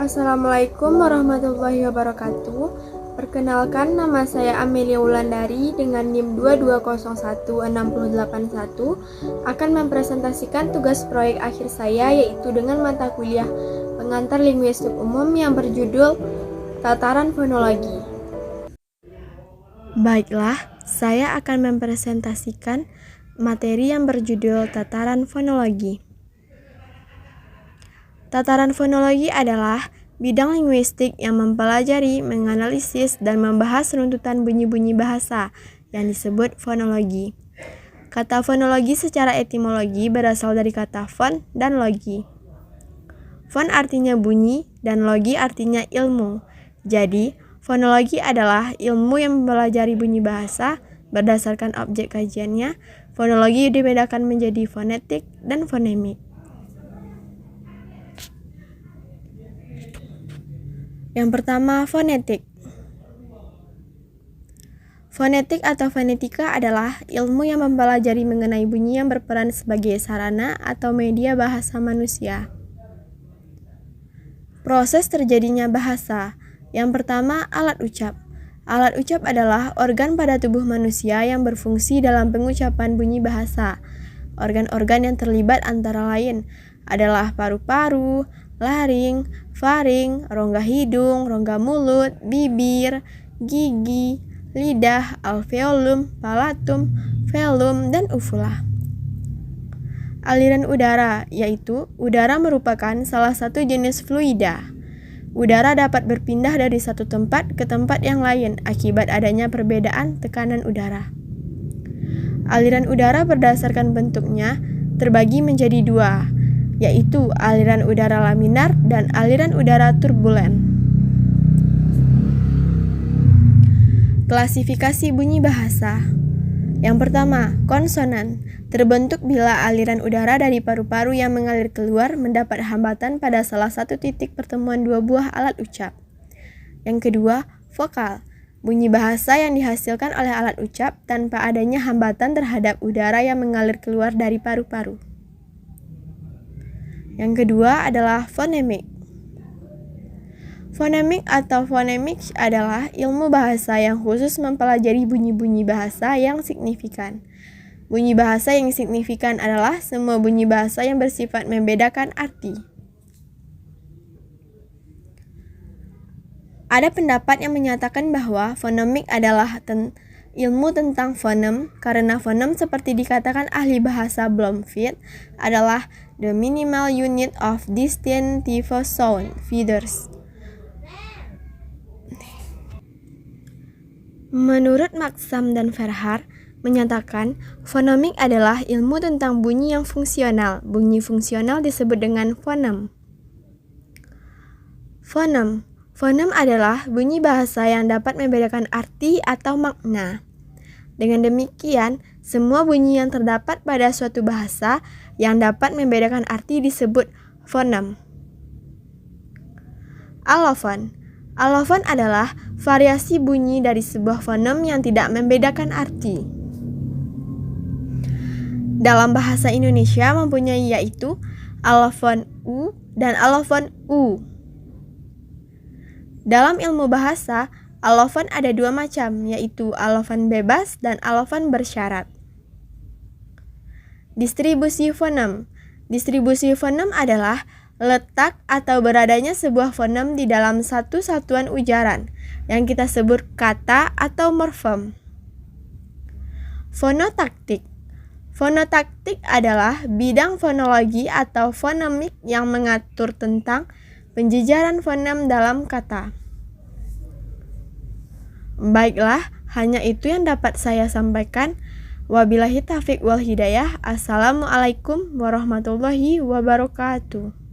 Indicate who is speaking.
Speaker 1: Assalamualaikum warahmatullahi wabarakatuh. Perkenalkan, nama saya Amelia Wulandari dengan NIM 2211681 akan mempresentasikan tugas proyek akhir saya, yaitu dengan mata kuliah pengantar linguistik umum yang berjudul Tataran Fonologi. Baiklah, saya akan mempresentasikan materi yang berjudul Tataran Fonologi. Tataran fonologi adalah bidang linguistik yang mempelajari, menganalisis, dan membahas runtutan bunyi-bunyi bahasa yang disebut fonologi. Kata fonologi secara etimologi berasal dari kata fon dan logi. Fon artinya bunyi dan logi artinya ilmu. Jadi, fonologi adalah ilmu yang mempelajari bunyi bahasa berdasarkan objek kajiannya. Fonologi dibedakan menjadi fonetik dan fonemik. Yang pertama, fonetik. Fonetik atau fonetika adalah ilmu yang mempelajari mengenai bunyi yang berperan sebagai sarana atau media bahasa manusia. Proses terjadinya bahasa. Yang pertama, alat ucap. Alat ucap adalah organ pada tubuh manusia yang berfungsi dalam pengucapan bunyi bahasa. Organ-organ yang terlibat antara lain adalah paru-paru, laring, faring, rongga hidung, rongga mulut, bibir, gigi, lidah, alveolum, palatum, velum, dan uvula. Aliran udara, yaitu udara merupakan salah satu jenis fluida. Udara dapat berpindah dari satu tempat ke tempat yang lain akibat adanya perbedaan tekanan udara. Aliran udara berdasarkan bentuknya terbagi menjadi dua, yaitu aliran udara laminar dan aliran udara turbulen. Klasifikasi bunyi bahasa. Yang pertama, konsonan. Terbentuk bila aliran udara dari paru-paru yang mengalir keluar mendapat hambatan pada salah satu titik pertemuan dua buah alat ucap. Yang kedua, vokal. Bunyi bahasa yang dihasilkan oleh alat ucap tanpa adanya hambatan terhadap udara yang mengalir keluar dari paru-paru. Yang kedua adalah fonemik. Fonemik atau phonemics adalah ilmu bahasa yang khusus mempelajari bunyi-bunyi bahasa yang signifikan. Bunyi bahasa yang signifikan adalah semua bunyi bahasa yang bersifat membedakan arti. Ada pendapat yang menyatakan bahwa fonemik adalah ilmu tentang fonem, karena fonem seperti dikatakan ahli bahasa Bloomfield adalah the minimal unit of distinctive sound feathers. Menurut Maksam dan Verhaar menyatakan fonemik adalah ilmu tentang bunyi yang fungsional. Bunyi fungsional disebut dengan fonem. Fonem. Fonem adalah bunyi bahasa yang dapat membedakan arti atau makna. Dengan demikian, semua bunyi yang terdapat pada suatu bahasa yang dapat membedakan arti disebut fonem. Alofon. Alofon adalah variasi bunyi dari sebuah fonem yang tidak membedakan arti. Dalam bahasa Indonesia mempunyai yaitu alofon u dan alofon u. Dalam ilmu bahasa, alofon ada dua macam, yaitu alofon bebas dan alofon bersyarat. Distribusi fonem. Distribusi fonem adalah letak atau beradanya sebuah fonem di dalam satu satuan ujaran, yang kita sebut kata atau morfem. Fonotaktik. Fonotaktik adalah bidang fonologi atau fonemik yang mengatur tentang penjejaran fonem dalam kata. Baiklah, hanya itu yang dapat saya sampaikan. Wabillahi taufiq wal hidayah. Assalamualaikum warahmatullahi wabarakatuh.